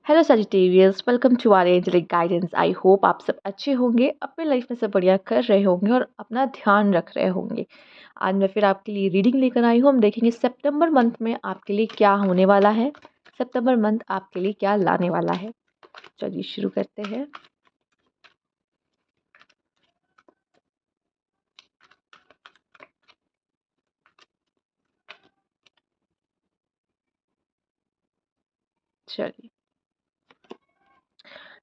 Hello Sagittarians, welcome to our angelic guidance. I hope आप सब अच्छे होंगे, अपने लाइफ में सब बढ़िया कर रहे होंगे और अपना ध्यान रख रहे होंगे। आज मैं फिर आपके लिए रीडिंग लेकर आई हूँ। हम देखेंगे सितंबर मंथ में आपके लिए क्या होने वाला है, सितंबर मंथ आपके लिए क्या लाने वाला है। चलिए शुरू करते हैं। चलिए,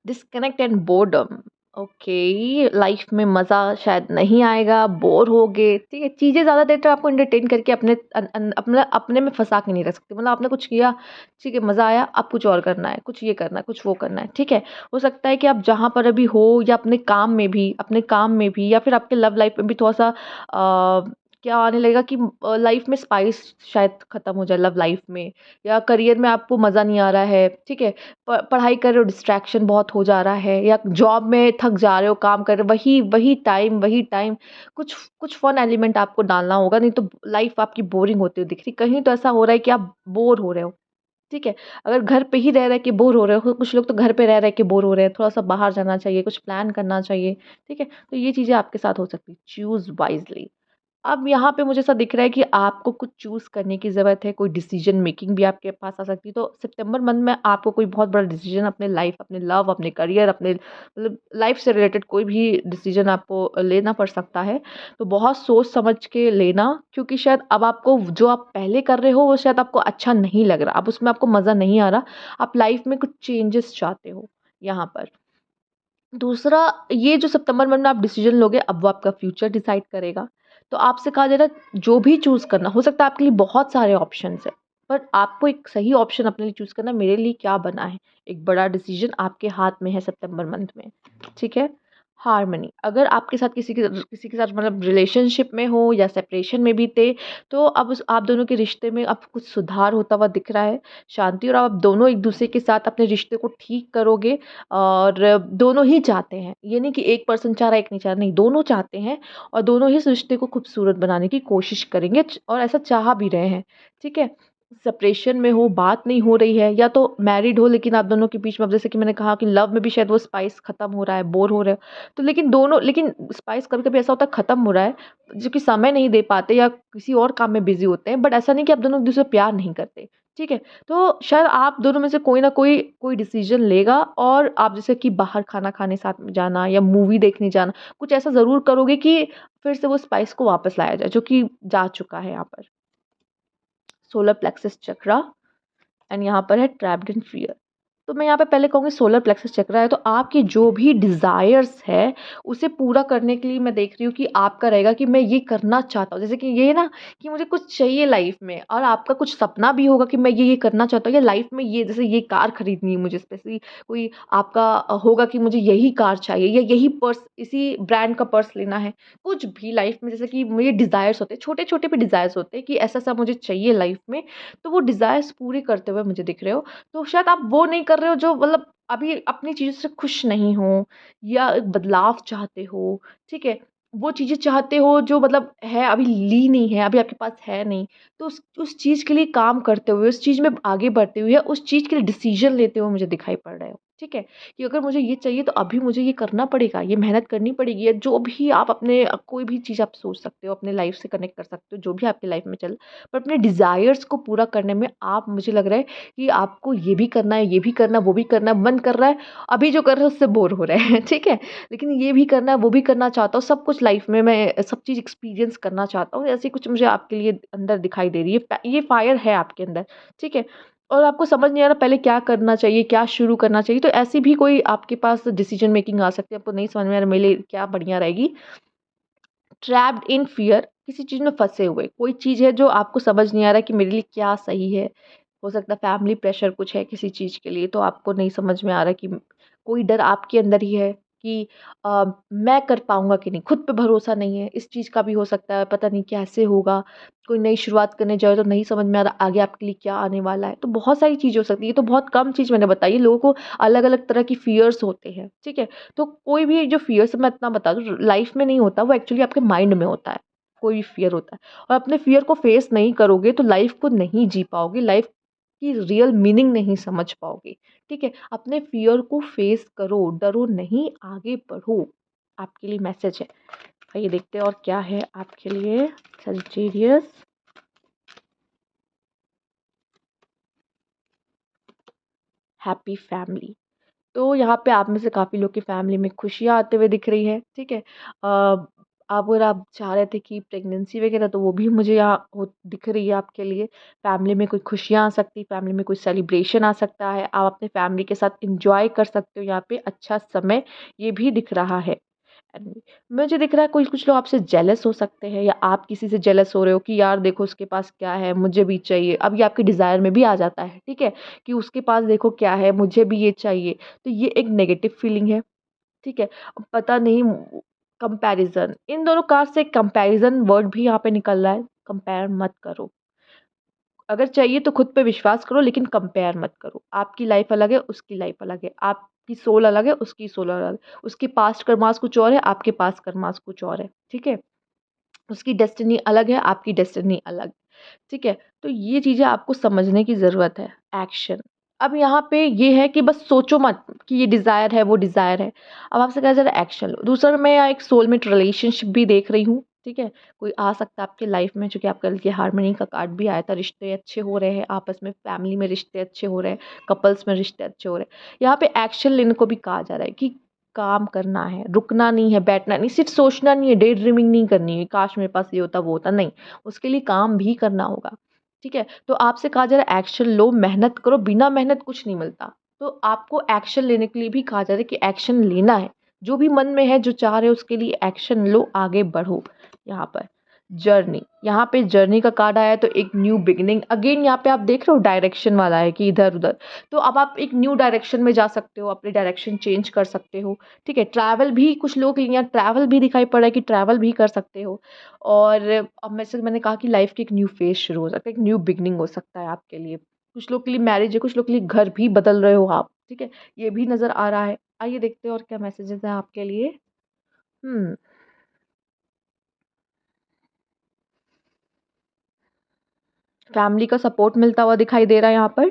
disconnect and boredom. Okay, life में मज़ा शायद नहीं आएगा, बोर होगे। ठीक है, चीज़ें ज़्यादा देर तक आपको एंटरटेन करके अपने में फंसा के नहीं रख सकते। मतलब आपने कुछ किया, ठीक है, मज़ा आया, आप कुछ और करना है, कुछ ये करना है, कुछ वो करना है। ठीक है, हो सकता है कि आप जहाँ पर अभी हो या अपने काम में भी या फिर आपके लव लाइफ में भी थोड़ा सा क्या आने लगेगा कि लाइफ में स्पाइस शायद ख़त्म हो जाए लव लाइफ में, या करियर में आपको मज़ा नहीं आ रहा है। ठीक है, पढ़ाई कर रहे हो, डिस्ट्रैक्शन बहुत हो जा रहा है, या जॉब में थक जा रहे हो, काम कर रहे हो, वही टाइम कुछ कुछ फन एलिमेंट आपको डालना होगा, नहीं तो लाइफ आपकी बोरिंग होती हुई दिख रही। कहीं तो ऐसा हो रहा है कि आप बोर हो रहे हो। ठीक है, अगर घर पे ही रह के बोर हो रहे हो, कुछ लोग तो घर पे रह के बोर हो रहे हैं, थोड़ा सा बाहर जाना चाहिए, कुछ प्लान करना चाहिए। ठीक है, तो ये चीज़ें आपके साथ हो सकती है। Choose wisely. अब यहाँ पे मुझे ऐसा दिख रहा है कि आपको कुछ चूज़ करने की ज़रूरत है, कोई डिसीजन मेकिंग भी आपके पास आ सकती है। तो सितंबर मंथ में आपको कोई बहुत बड़ा डिसीजन, अपने लाइफ, अपने लव, अपने करियर, अपने मतलब लाइफ से रिलेटेड कोई भी डिसीजन आपको लेना पड़ सकता है। तो बहुत सोच समझ के लेना, क्योंकि शायद अब आपको जो आप पहले कर रहे हो वो शायद आपको अच्छा नहीं लग रहा, अब उसमें आपको मज़ा नहीं आ रहा। आप लाइफ में कुछ चेंजेस चाहते हो यहाँ पर। दूसरा, ये जो सितंबर मंथ में आप डिसीजन लोगे, अब वो आपका फ्यूचर डिसाइड करेगा। तो आपसे कहा जा रहा है जो भी चूज़ करना, हो सकता है आपके लिए बहुत सारे ऑप्शंस हैं, पर आपको एक सही ऑप्शन अपने लिए चूज़ करना, मेरे लिए क्या बना है। एक बड़ा डिसीजन आपके हाथ में है सितंबर मंथ में। ठीक है। हार्मनी, अगर आपके साथ किसी के साथ मतलब रिलेशनशिप में हो या सेपरेशन में भी थे, तो अब उस आप दोनों के रिश्ते में अब कुछ सुधार होता हुआ दिख रहा है, शांति, और आप दोनों एक दूसरे के साथ अपने रिश्ते को ठीक करोगे। और दोनों ही चाहते हैं, ये नहीं कि एक पर्सन चाह रहा है एक नहीं चाह रहा, नहीं, दोनों चाहते हैं और दोनों ही इस रिश्ते को खूबसूरत बनाने की कोशिश करेंगे, और ऐसा चाह भी रहे हैं। ठीक है, सेपरेशन में हो, बात नहीं हो रही है, या तो मैरिड हो लेकिन आप दोनों के बीच में, अब जैसे कि मैंने कहा कि लव में भी शायद वो स्पाइस खत्म हो रहा है, बोर हो रहे हो, तो लेकिन स्पाइस कभी कभी ऐसा होता है खत्म हो रहा है, जो कि समय नहीं दे पाते या किसी और काम में बिजी होते हैं, बट ऐसा नहीं कि आप दोनों एक दूसरे से प्यार नहीं करते। ठीक है, तो शायद आप दोनों में से कोई ना कोई कोई डिसीजन लेगा, और आप जैसे कि बाहर खाना खाने साथ में जाना या मूवी देखने जाना, कुछ ऐसा ज़रूर करोगे कि फिर से वो स्पाइस को वापस लाया जाए, जो कि जा चुका है यहाँ पर। सोलर प्लेक्सस चक्रा, एंड यहाँ पर है ट्रैप्ड इन फियर। तो मैं यहाँ पे पहले कहूँगी सोलर प्लेक्सस चक्रा है, तो आपकी जो भी डिज़ायर्स है उसे पूरा करने के लिए मैं देख रही हूँ कि आपका रहेगा कि मैं ये करना चाहता हूँ। जैसे कि ये ना, कि मुझे कुछ चाहिए लाइफ में, और आपका कुछ सपना भी होगा कि मैं ये करना चाहता हूँ, या लाइफ में ये, जैसे ये कार खरीदनी है मुझे स्पेशली, कोई आपका होगा कि मुझे यही कार चाहिए, या यही पर्स, इसी ब्रांड का पर्स लेना है। कुछ भी लाइफ में जैसे कि मुझे डिज़ायर्स होते हैं, छोटे छोटे भी डिज़ायर्स होते हैं कि ऐसा सा मुझे चाहिए लाइफ में, तो वो डिज़ायर्स पूरे करते हुए मुझे दिख रहे हो। तो शायद आप वो नहीं कर रहे हो जो मतलब अभी अपनी चीज़ों से खुश नहीं हो, या एक बदलाव चाहते हो। ठीक है, वो चीज़ें चाहते हो जो मतलब है, अभी ली नहीं है, अभी आपके पास है नहीं। तो उस चीज़ के लिए काम करते हुए, उस चीज़ में आगे बढ़ते हुए, या उस चीज़ के लिए डिसीजन लेते हुए मुझे दिखाई पड़ रहे हो। ठीक है, कि अगर मुझे ये चाहिए तो अभी मुझे ये करना पड़ेगा, ये मेहनत करनी पड़ेगी, या जो भी आप अपने कोई भी चीज़ आप सोच सकते हो, अपने लाइफ से कनेक्ट कर सकते हो, जो भी आपकी लाइफ में चल, पर अपने डिज़ायर्स को पूरा करने में आप, मुझे लग रहा है कि आपको ये भी करना है, ये भी करना है, वो भी करना है, मन कर रहा है, अभी जो कर रहे हो उससे बोर हो रहे हैं। ठीक है, लेकिन ये भी करना है, वो भी करना चाहता हूँ, सब कुछ लाइफ में मैं सब चीज़ एक्सपीरियंस करना चाहता हूँ, ऐसी कुछ मुझे आपके लिए अंदर दिखाई दे रही है, ये फायर है आपके अंदर। ठीक है, और आपको समझ नहीं आ रहा पहले क्या करना चाहिए, क्या शुरू करना चाहिए, तो ऐसी भी कोई आपके पास डिसीजन मेकिंग आ सकती है, आपको नहीं समझ में आ रहा मेरे लिए क्या बढ़िया रहेगी। ट्रैप्ड इन फियर, किसी चीज़ में फँसे हुए, कोई चीज़ है जो आपको समझ नहीं आ रहा कि मेरे लिए क्या सही है। हो सकता है फैमिली प्रेशर कुछ है किसी चीज़ के लिए, तो आपको नहीं समझ में आ रहा कि कोई डर आपके अंदर ही है कि मैं कर पाऊँगा कि नहीं, खुद पे भरोसा नहीं है, इस चीज़ का भी हो सकता है, पता नहीं कैसे होगा। कोई नई शुरुआत करने जाओ तो नहीं समझ में आ रहा आगे आपके लिए क्या आने वाला है। तो बहुत सारी चीज़ हो सकती है, ये तो बहुत कम चीज़ मैंने बताई है, लोगों को अलग-अलग तरह की फ़ियर्स होते हैं, ठीक है? तो कोई भी जो फ़ियर्स मैं इतना बता दूँ लाइफ़ में नहीं होता, वो एक्चुअली आपके माइंड में होता है, कोई भी फ़ियर होता है। और अपने फ़ियर को फ़ेस नहीं करोगे तो लाइफ़ को नहीं जी पाओगे, लाइफ़ इसकी रियल मीनिंग नहीं समझ पाओगे। ठीक है? अपने फ़ियर को फ़ेस करो, डरो नहीं, आगे बढ़ो। आपके लिए मैसेज है। आइए देखते हैं और क्या है आपके लिए सजिटेरियस। Happy family. तो यहाँ पे आप में से काफ़ी लोग की फैमिली में खुशियाँ आते हुए दिख रही है, ठीक है? अगर आप चाह रहे थे कि प्रेगनेंसी वगैरह तो वो भी मुझे यहाँ हो दिख रही है आपके लिए। फैमिली में कोई खुशियाँ आ सकती, फैमिली में कोई सेलिब्रेशन आ सकता है। आप अपने फैमिली के साथ एन्जॉय कर सकते हो यहाँ पे अच्छा समय, ये भी दिख रहा है। एंड मुझे दिख रहा है कोई कुछ लोग आपसे जेलस हो सकते हैं या आप किसी से जेलस हो रहे हो कि यार देखो उसके पास क्या है, मुझे भी चाहिए। अब ये आपके डिज़ायर में भी आ जाता है, ठीक है? कि उसके पास देखो क्या है, मुझे भी ये चाहिए। तो ये एक नेगेटिव फीलिंग है, ठीक है? अब पता नहीं कंपैरिज़न, इन दोनों कार्ड से कंपैरिज़न वर्ड भी यहाँ पे निकल रहा है। कंपेयर मत करो। अगर चाहिए तो खुद पे विश्वास करो लेकिन कंपेयर मत करो। आपकी लाइफ़ अलग है, उसकी लाइफ़ अलग है। आपकी सोल अलग है, उसकी सोल अलग है। उसके पास्ट कर्मास कुछ और है, आपके पास्ट कर्मास कुछ और है, ठीक है? उसकी डेस्टिनी अलग है, आपकी डेस्टिनी अलग, ठीक है? तो ये चीज़ें आपको समझने की ज़रूरत है। एक्शन, अब यहाँ पे ये है कि बस सोचो मत कि ये डिज़ायर है, वो डिज़ायर है। अब आपसे कहा जा रहा है एक्शन लो। दूसरा मैं यहाँ एक सोलमेट रिलेशनशिप भी देख रही हूँ, ठीक है? कोई आ सकता है आपकी लाइफ़ में, चूँकि आपका ये हार्मनी का कार्ड भी आया था, रिश्ते अच्छे हो रहे हैं आपस में, फैमिली में रिश्ते अच्छे हो रहे हैं, कपल्स में रिश्ते अच्छे हो रहे हैं। यहाँ पे एक्शन लेने को भी कहा जा रहा है कि काम करना है, रुकना नहीं है, बैठना नहीं, सिर्फ़ सोचना नहीं है, डे ड्रीमिंग नहीं करनी है, काश मेरे पास ये होता, वो होता, नहीं। उसके लिए काम भी करना होगा, ठीक है? तो आपसे कहा जा रहा है एक्शन लो, मेहनत करो, बिना मेहनत कुछ नहीं मिलता। तो आपको एक्शन लेने के लिए भी कहा जा रहा है कि एक्शन लेना है। जो भी मन में है, जो चाह रहे हो उसके लिए एक्शन लो, आगे बढ़ो। यहाँ पर जर्नी, यहाँ पे जर्नी का कार्ड आया है तो एक न्यू बिगिनिंग, अगेन यहाँ पे आप देख रहे हो डायरेक्शन वाला है कि इधर-उधर। तो अब आप एक न्यू डायरेक्शन में जा सकते हो, अपनी डायरेक्शन चेंज कर सकते हो, ठीक है? ट्रैवल भी कुछ लोगों के लिए यहाँ ट्रैवल भी दिखाई पड़ रहा है कि ट्रैवल भी कर सकते हो। और अब मैंने कहा कि लाइफ़ की एक न्यू फ़ेज़ शुरू हो सकता है, एक न्यू बिगिनिंग हो सकता है आपके लिए। कुछ लोग के लिए मैरिज है, कुछ लोग के लिए घर भी बदल रहे हो आप, ठीक है? ये भी नज़र आ रहा है। आइए देखते हैं और क्या मैसेजेज़ हैं आपके लिए। हुँ, फैमिली का सपोर्ट मिलता हुआ दिखाई दे रहा है यहाँ पर।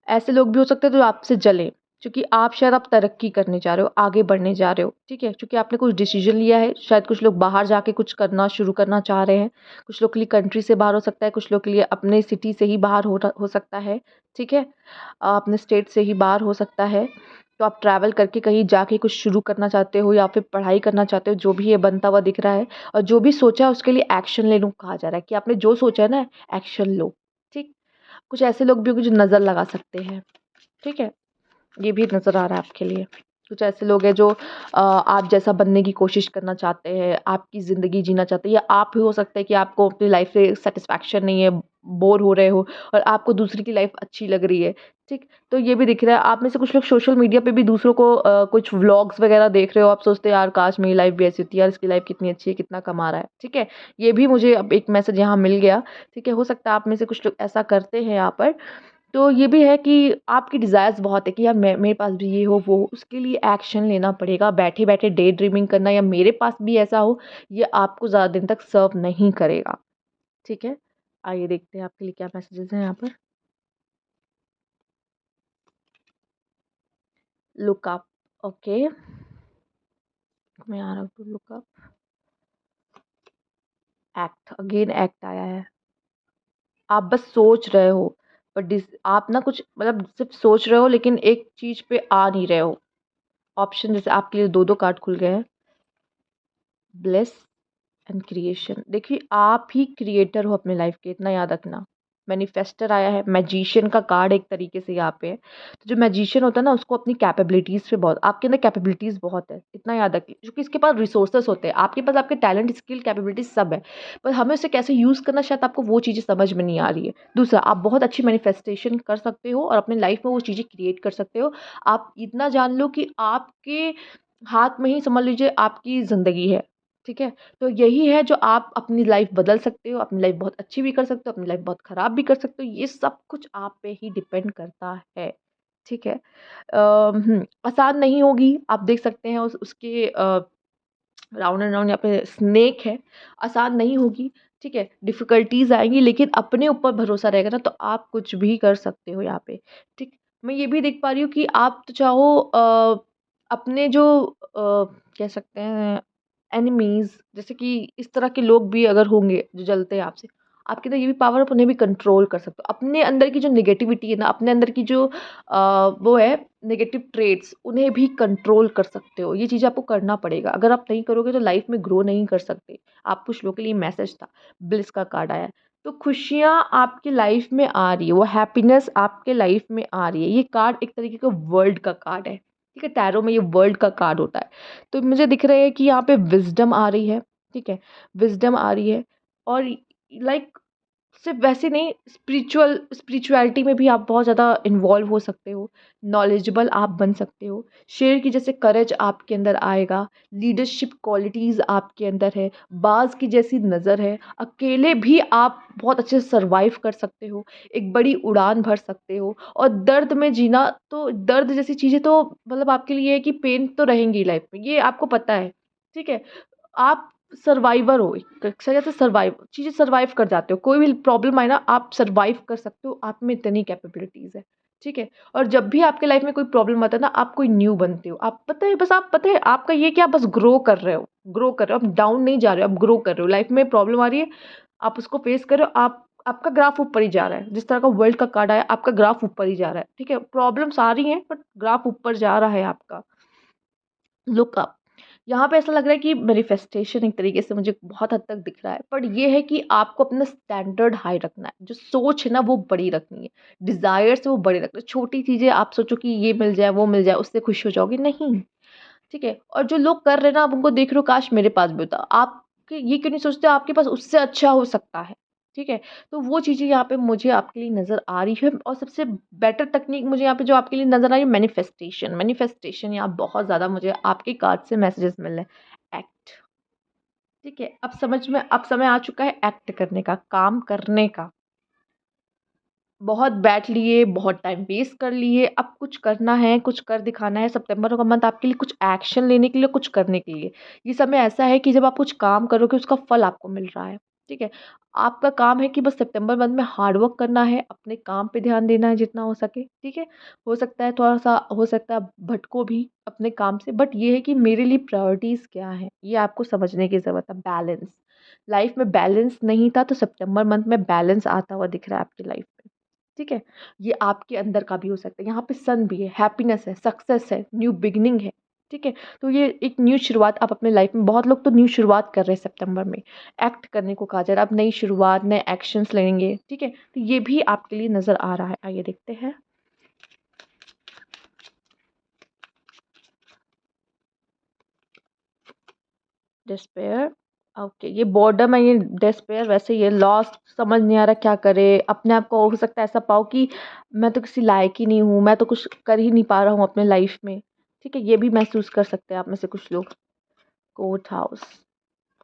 ऐसे लोग भी हो सकते हैं जो आपसे जलें, क्योंकि आप शायद आप तरक्की करने जा रहे हो, आगे बढ़ने जा रहे हो, ठीक है? क्योंकि आपने कुछ डिसीज़न लिया है, शायद कुछ लोग बाहर जाके कुछ करना शुरू करना चाह रहे हैं, कुछ लोग के लिए कंट्री से बाहर हो सकता है, कुछ लोग के लिए अपने सिटी से ही बाहर हो सकता है, ठीक है? अपने स्टेट से ही बाहर हो सकता है। तो आप ट्रैवल करके कहीं जाके कुछ शुरू करना चाहते हो या फिर पढ़ाई करना चाहते हो, जो भी ये बनता हुआ दिख रहा है और जो भी सोचा है उसके लिए एक्शन लेने को कहा जा रहा है कि आपने जो सोचा है ना, एक्शन लो, ठीक? कुछ ऐसे लोग भी होंगे जो नज़र लगा सकते हैं, ठीक है? ये भी नज़र आ रहा है आपके लिए। कुछ ऐसे लोग हैं जो आप जैसा बनने की कोशिश करना चाहते हैं, आपकी ज़िंदगी जीना चाहते हैं या आप ही हो सकता है कि आपको अपनी लाइफ़ से सैटिस्फैक्शन नहीं है, बोर हो रहे हो और आपको दूसरी की लाइफ़ अच्छी लग रही है, ठीक? तो ये भी दिख रहा है। आप में से कुछ लोग सोशल मीडिया पे भी दूसरों को कुछ व्लॉग्स वगैरह देख रहे हो, आप सोचते हो यार काश मेरी लाइफ़ भी ऐसी होती, यार इसकी लाइफ़ कितनी अच्छी है, कितना कमा रहा है, ठीक है? ये भी मुझे अब एक मैसेज यहाँ मिल गया, ठीक है? हो सकता है आप में से कुछ लोग ऐसा करते हैं यहाँ पर। तो ये भी है कि आपकी डिज़ायर्स बहुत है कि यार मैं मेरे पास भी ये हो, वो हो, उसके लिए एक्शन लेना पड़ेगा। बैठे-बैठे डे ड्रीमिंग करना या मेरे पास भी ऐसा हो, ये आपको ज़्यादा दिन तक सर्व नहीं करेगा, ठीक है? आइए देखते हैं आपके लिए क्या मैसेजेस हैं यहाँ पर। लुक अप, ओके, मैं आ रहा हूँ to look up, act, again act आया है। आप बस सोच रहे हो, बट आप ना कुछ मतलब सिर्फ़ सोच रहे हो लेकिन एक चीज़ पे आ नहीं रहे हो। ऑप्शन जैसे आपके लिए 2-2 कार्ड खुल गए हैं, ब्लेस एंड क्रिएशन। देखिए आप ही क्रिएटर हो अपने लाइफ के, इतना याद रखना। मैनिफेस्टर आया है, मैजिशियन का कार्ड एक तरीके से यहाँ पे है। तो जो मैजिशियन होता है ना उसको अपनी कैपेबिलिटीज़ पे बहुत, आपके अंदर कैपेबिलिटीज़ बहुत है, इतना याद रखिए, क्योंकि इसके पास रिसोर्सेस होते हैं, आपके पास आपके टैलेंट स्किल कैपेबिलिटीज सब है, पर हमें उसे कैसे यूज़ करना शायद आपको वो चीज़ें समझ में नहीं आ रही है। दूसरा, आप बहुत अच्छी मैनिफेस्टेशन कर सकते हो और अपने लाइफ में वो चीज़ें क्रिएट कर सकते हो। आप इतना जान लो कि आपके हाथ में ही समझ लीजिए आपकी ज़िंदगी है, ठीक है? तो यही है जो आप अपनी लाइफ बदल सकते हो, अपनी लाइफ बहुत अच्छी भी कर सकते हो, अपनी लाइफ बहुत ख़राब भी कर सकते हो, ये सब कुछ आप पे ही डिपेंड करता है, ठीक है? आसान नहीं होगी, आप देख सकते हैं उसके राउंड एंड राउंड यहाँ पे स्नेक है, आसान नहीं होगी, ठीक है? डिफ़िकल्टीज़ आएँगी लेकिन अपने ऊपर भरोसा रहेगा ना तो आप कुछ भी कर सकते हो यहाँ पे, ठीक? मैं ये भी देख पा रही हूँ कि आप तो चाहो अपने जो कह सकते हैं एनिमीज़ जैसे कि इस तरह के लोग भी अगर होंगे जो जलते हैं आपसे, आपके अंदर ये भी पावर आप उन्हें भी कंट्रोल कर सकते हो। अपने अंदर की जो नेगेटिविटी है ना, अपने अंदर की जो वो है नेगेटिव ट्रेट्स उन्हें भी कंट्रोल कर सकते हो। ये चीज़ें आपको करना पड़ेगा। अगर आप नहीं करोगे तो लाइफ़ में ग्रो नहीं कर सकते। आप कुछ लोगों के लिए मैसेज था, ब्लिस का कार्ड आया है। तो खुशियाँ आपकी लाइफ़ में आ रही है, वो हैप्पीनेस आपके लाइफ़ में आ रही है। ये कार्ड एक तरीके का वर्ल्ड का कार्ड है, ठीक है? टैरो में ये वर्ल्ड का कार्ड होता है। तो मुझे दिख रहा है कि यहाँ पे विज़डम आ रही है, ठीक है? विज़डम आ रही है और लाइक सिर्फ़ वैसे नहीं स्पिरिचुअलिटी में भी आप बहुत ज़्यादा इन्वॉल्व हो सकते हो, नॉलेजेबल आप बन सकते हो, शेर की जैसे करेज आपके अंदर आएगा, लीडरशिप क्वालिटीज़ आपके अंदर है, बाज़ की जैसी नज़र है, अकेले भी आप बहुत अच्छे से सर्वाइव कर सकते हो, एक बड़ी उड़ान भर सकते हो और दर्द में जीना तो दर्द जैसी चीज़ें तो मतलब आपके लिए है कि पेन तो रहेंगी लाइफ़ में, ये आपको पता है, ठीक है? आप सर्वाइवर हो एक अच्छा कहते हैं सर्वाइव चीज़ें सर्वाइव कर जाते हो कोई भी प्रॉब्लम आए ना आप सर्वाइव कर सकते हो आप में इतनी कैपेबिलिटीज़ है ठीक है और जब भी आपके लाइफ में कोई प्रॉब्लम आता है ना आप कोई न्यू बनते हो आप पता है बस आप पता है आपका ये कि आप बस ग्रो कर रहे हो आप डाउन नहीं जा रहे हो आप ग्रो कर रहे हो लाइफ में प्रॉब्लम आ रही है आप उसको फेस कर रहे हो आप आपका ग्राफ ऊपर ही जा रहा है जिस तरह का वर्ल्ड का कार्ड आया आपका ग्राफ ऊपर ही जा रहा है ठीक है प्रॉब्लम्स आ रही हैं बट ग्राफ ऊपर जा रहा है आपका लुक अप यहाँ पे ऐसा लग रहा है कि मैनिफेस्टेशन एक तरीके से मुझे बहुत हद तक दिख रहा है पर ये है कि आपको अपना स्टैंडर्ड हाई रखना है जो सोच है ना वो बड़ी रखनी है डिज़ायर्स है वो बड़े रखना है छोटी चीज़ें आप सोचो कि ये मिल जाए वो मिल जाए उससे खुश हो जाओगे नहीं ठीक है और जो लोग कर रहे हैं ना आप उनको देख रहे हो काश मेरे पास भी होता आपके ये क्यों नहीं सोचते आपके पास उससे अच्छा हो सकता है ठीक है तो वो चीज़ें यहाँ पे मुझे आपके लिए नज़र आ रही है और सबसे बेटर तकनीक मुझे यहाँ पे जो आपके लिए नज़र आ रही है मैनिफेस्टेशन मैनिफेस्टेशन यहाँ बहुत ज़्यादा मुझे आपके कार्ड से मैसेजेस मिल रहे हैं एक्ट ठीक है अब समय आ चुका है एक्ट करने का काम करने का बहुत बैठ लिए, बहुत टाइम वेस्ट कर लिए, अब कुछ करना है, कुछ कर दिखाना है, सितंबर का मंथ आपके लिए कुछ एक्शन लेने के लिए, कुछ करने के लिए। ये समय ऐसा है कि जब आप कुछ काम करोगे उसका फल आपको मिल रहा है, ठीक है? आपका काम है कि बस सितंबर मंथ में हार्ड वर्क करना है, अपने काम पे ध्यान देना है जितना हो सके, ठीक है? हो सकता है थोड़ा-सा हो सकता है भटको भी अपने काम से बट ये है कि मेरे लिए प्रायोरिटीज़ क्या हैं, ये आपको समझने की ज़रूरत है, बैलेंस। लाइफ में बैलेंस नहीं था तो सितंबर मंथ में बैलेंस आता हुआ दिख रहा है आपकी लाइफ में। ठीक है? ये आपके अंदर का भी हो सकता है। यहाँ पे सन भी है, हैप्पीनेस है, सक्सेस है, न्यू बिगिनिंग है। ठीक है? तो ये एक न्यू शुरुआत आप अपने लाइफ में बहुत लोग तो न्यू शुरुआत कर रहे हैं सितंबर में। एक्ट करने को कहा जा रहा है। अब नई शुरुआत, नए एक्शंस लेंगे। ठीक है? तो ये भी आपके लिए नज़र आ रहा है। आइए देखते हैं। डिस्पेयर ओके ये बॉर्डम है ये डिस्पेयर वैसे ये लॉस्ट समझ नहीं आ रहा क्या करे अपने आप को हो सकता है ऐसा पाओ कि मैं तो किसी लायक ही नहीं हूँ मैं तो कुछ कर ही नहीं पा रहा हूँ अपने लाइफ में ठीक है ये भी महसूस कर सकते हैं आप में से कुछ लोग कोर्ट हाउस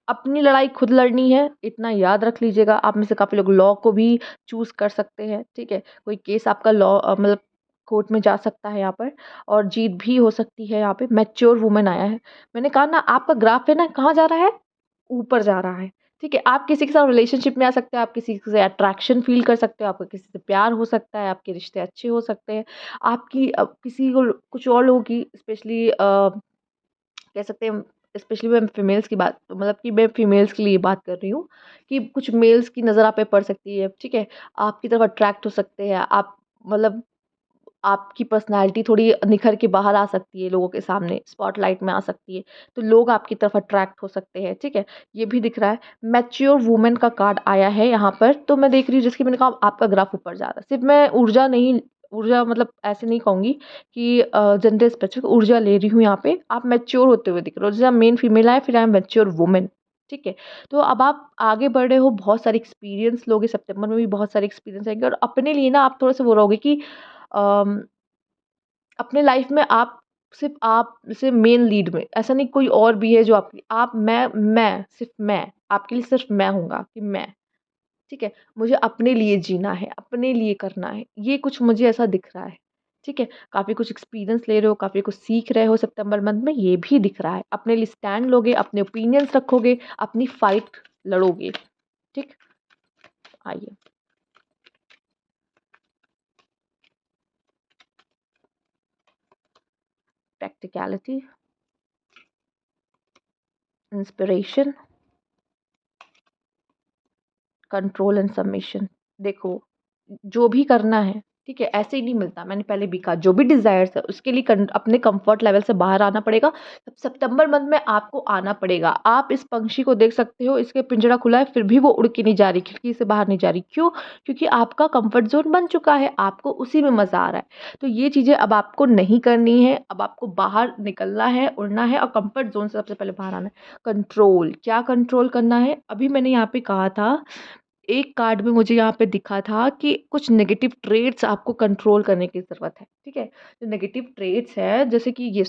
अपनी लड़ाई खुद लड़नी है इतना याद रख लीजिएगा आप में से काफ़ी लोग लॉ को भी चूज़ कर सकते हैं ठीक है कोई केस आपका लॉ मतलब कोर्ट में जा सकता है यहाँ पर और जीत भी हो सकती है यहाँ पे मैच्योर वुमन आया है मैंने कहा ना आपका ग्राफ है ना कहाँ जा रहा है ऊपर जा रहा है ठीक है आप किसी के साथ रिलेशनशिप में आ सकते हैं आप किसी से अट्रैक्शन फील कर सकते हो आपका किसी से प्यार हो सकता है आपके रिश्ते अच्छे हो सकते हैं आपकी किसी को कुछ और लोगों की स्पेशली कह सकते हैं स्पेशली मैं फीमेल्स की बात मतलब कि मैं फीमेल्स के लिए बात कर रही हूँ कि कुछ मेल्स की नज़र आप पे पड़ सकती है ठीक है आपकी तरफ अट्रैक्ट हो सकते हैं आप मतलब आपकी पर्सनैलिटी थोड़ी निखर के बाहर आ सकती है लोगों के सामने स्पॉटलाइट में आ सकती है तो लोग आपकी तरफ अट्रैक्ट हो सकते हैं ठीक है ये भी दिख रहा है मैच्योर वुमेन का कार्ड आया है यहाँ पर तो मैं देख रही हूँ जिसकी मैंने कहा आपका ग्राफ ऊपर जा रहा है सिर्फ मैं ऊर्जा मतलब ऐसे नहीं कहूँगी कि जेंडर स्पेसिफिक ऊर्जा ले रही हूँ यहाँ पे आप मैच्योर होते हुए दिख रहे हो जैसे मेन फीमेल आए फिर आई एम मैच्योर वुमेन ठीक है तो अब आप आगे बढ़ रहे हो बहुत सारे एक्सपीरियंस लोगे सितंबर में भी बहुत सारे एक्सपीरियंस आएंगे और अपने लिए ना आप थोड़ा सा वो रहोगे कि अम, अपने लाइफ में आप जैसे मेन लीड में ऐसा नहीं कोई और भी है जो आपकी आप मैं सिर्फ मैं आपके लिए सिर्फ मैं हूँगा कि मैं ठीक है मुझे अपने लिए जीना है अपने लिए करना है ये कुछ मुझे ऐसा दिख रहा है ठीक है काफ़ी कुछ एक्सपीरियंस ले रहे हो काफ़ी कुछ सीख रहे हो सितंबर मंथ में ये भी दिख रहा है अपने लिए स्टैंड लोगे अपने ओपिनियंस रखोगे अपनी फाइट लड़ोगे ठीक, आइए। Practicality, inspiration, control and submission. देखो, जो भी करना है, ठीक है, ऐसे ही नहीं मिलता। मैंने पहले भी कहा, जो भी डिज़ायर्स है उसके लिए अपने कंफर्ट लेवल से बाहर आना पड़ेगा। सितंबर मंथ में आपको आना पड़ेगा। आप इस पंछी को देख सकते हो, इसके पिंजरा खुला है फिर भी वो उड़ के नहीं जा रही, खिड़की से बाहर नहीं जा रही। क्यों? क्योंकि आपका कंफर्ट जोन बन चुका है, आपको उसी में मज़ा आ रहा है। तो ये चीज़ें अब आपको नहीं करनी है, अब आपको बाहर निकलना है, उड़ना है और कंफर्ट जोन से सबसे पहले बाहर आना है। कंट्रोल, क्या कंट्रोल करना है? अभी मैंने यहाँ पे कहा था, एक कार्ड में मुझे यहाँ पे दिखा था कि कुछ नेगेटिव ट्रेट्स आपको कंट्रोल करने की ज़रूरत है, ठीक है? जो नेगेटिव ट्रेट्स है, जैसे कि ये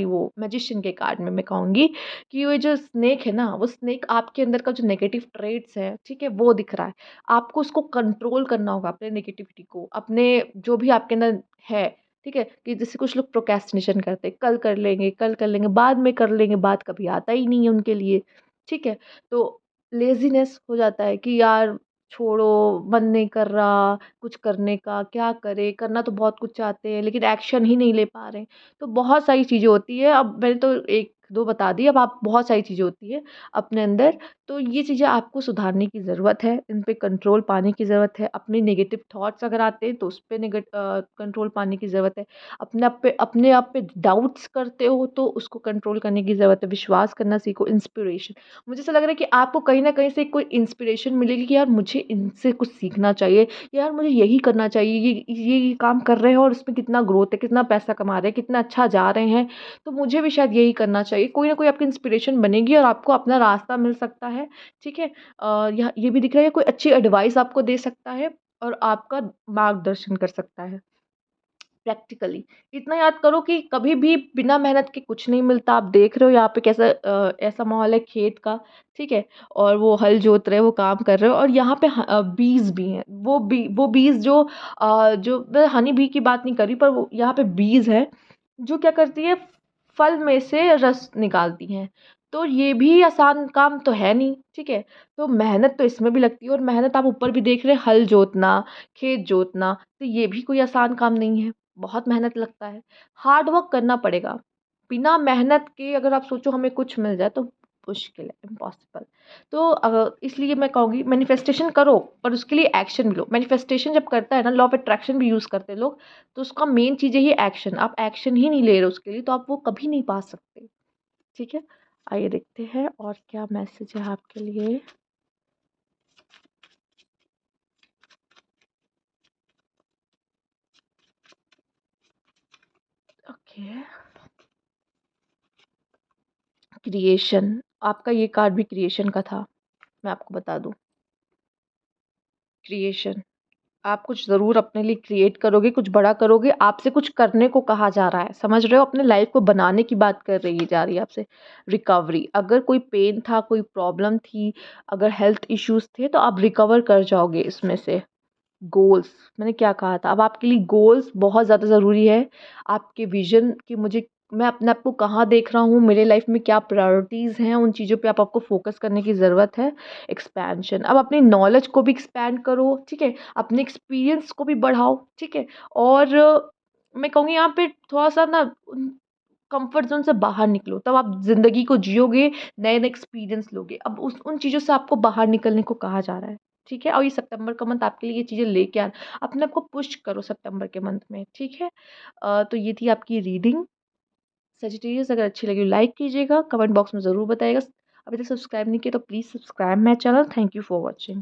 वो मैजिशियन के कार्ड में मैं कहूँगी कि वो जो स्नेक है ना, वो स्नेक आपके अंदर का जो नेगेटिव ट्रेट्स है, ठीक है? वो दिख रहा है। आपको उसको कंट्रोल करना होगा, अपने नेगेटिविटी को, अपने जो भी आपके अंदर है, ठीक है? कि जैसे कुछ लोग प्रोक्रेस्टिनेशन करते हैं, कल कर लेंगे, बाद में कर लेंगे, बाद कभी आता ही नहीं है उनके लिए, ठीक है? तो लेज़ीनेस हो जाता है कि यार छोड़ो, मन नहीं कर रहा कुछ करने का, क्या करें? करना तो बहुत कुछ चाहते हैं लेकिन एक्शन ही नहीं ले पा रहे हैं। तो बहुत सारी चीज़ें होती हैं, अब मैंने तो 1-2 बता दी, अब आप बहुत सारी चीज़ें होती हैं अपने अंदर। तो ये चीज़ें आपको सुधारने की ज़रूरत है, इन पे कंट्रोल पाने की ज़रूरत है। अपने नेगेटिव थॉट्स अगर आते हैं तो उस पे कंट्रोल पाने की ज़रूरत है। अपने आप पे डाउट्स करते हो तो उसको कंट्रोल करने की ज़रूरत है। विश्वास करना सीखो, इंस्पिरेशन, मुझे ऐसा लग रहा है कि आपको कहीं न कहीं से कोई इंस्पिरेशन मिलेगी कि यार मुझे इनसे कुछ सीखना चाहिए, यार मुझे यही करना चाहिए, ये काम कर रहे हैं और उसमें कितना ग्रोथ है, कितना पैसा कमा रहे हैं, कितना अच्छा जा रहे हैं, तो मुझे भी शायद यही करना चाहिए। कोई ना कोई आपकी इंस्पिरेशन बनेगी और आपको अपना रास्ता मिल सकता है, ठीक है? यह ये भी दिख रहा है कोई अच्छी एडवाइस आपको दे सकता है और आपका मार्गदर्शन कर सकता है। प्रैक्टिकली इतना याद करो कि कभी भी बिना मेहनत के कुछ नहीं मिलता। आप देख रहे हो यहाँ पे कैसा ऐसा माहौल है खेत का, ठीक है? और वो हल जोत रहे हैं, वो काम कर रहे हो और यहाँ पे बीज भी हैं। वो बीज जो मैं हनी बी की बात नहीं कर रही, पर वो यहाँ पे बीज है जो क्या करती है, फल में से रस निकालती हैं। तो ये भी आसान काम तो है नहीं, ठीक है? तो मेहनत तो इसमें भी लगती है और मेहनत आप ऊपर भी देख रहे हैं, हल जोतना, खेत जोतना, तो ये भी कोई आसान काम नहीं है। बहुत मेहनत लगता है, हार्ड वर्क करना पड़ेगा। बिना मेहनत के अगर आप सोचो हमें कुछ मिल जाए तो मुश्किल है, इम्पॉसिबल। तो इसलिए मैं कहूँगी मैनिफेस्टेशन करो, पर उसके लिए एक्शन भी लो। मैनिफेस्टेशन जब करता है ना, लॉ ऑफ अट्रैक्शन भी यूज़ करते हैं लोग, तो उसका मेन चीज़ है ये एक्शन। आप एक्शन ही नहीं ले रहे उसके लिए, तो आप वो कभी नहीं पा सकते, ठीक है? आइए देखते हैं और क्या मैसेज है आपके लिए। ओके, क्रिएशन, आपका ये कार्ड भी क्रिएशन का था, मैं आपको बता दूँ। क्रिएशन, आप कुछ ज़रूर अपने लिए क्रिएट करोगे, कुछ बड़ा करोगे, आपसे कुछ करने को कहा जा रहा है, समझ रहे हो? अपने लाइफ़ को बनाने की बात कर रही जा रही है आपसे। रिकवरी, अगर कोई पेन था, कोई प्रॉब्लम थी, अगर हेल्थ इश्यूज़ थे, तो आप रिकवर कर जाओगे इसमें से। गोल्स, मैंने क्या कहा था, अब आपके लिए गोल्स बहुत ज़्यादा ज़रूरी है। आपके विज़न कि मुझे मैं अपने आप को कहाँ देख रहा हूँ, मेरे लाइफ़ में क्या प्रायोरिटीज़ हैं, उन चीज़ों पे आपको फ़ोकस करने की ज़रूरत है। एक्सपेंशन, अब अपनी नॉलेज को भी एक्सपैंड करो, ठीक है? अपने एक्सपीरियंस को भी बढ़ाओ, ठीक है? और मैं कहूँगी यहाँ पे थोड़ा-सा ना कंफर्ट ज़ोन से बाहर निकलो, तब आप ज़िंदगी को जियोगे, नए-नए एक्सपीरियंस लोगे। अब उस उन चीज़ों से आपको बाहर निकलने को कहा जा रहा है, ठीक है? और ये सितंबर का मंथ आपके लिए ये चीज़ें लेके आना, अपने आप को पुश करो सितंबर के मंथ में, ठीक है? तो ये थी आपकी रीडिंग। सजिटेरियस, अगर अच्छी लगी लाइक कीजिएगा, कमेंट बॉक्स में ज़रूर बताइएगा। अभी तक सब्सक्राइब नहीं किया तो please subscribe my channel. Thank you for watching.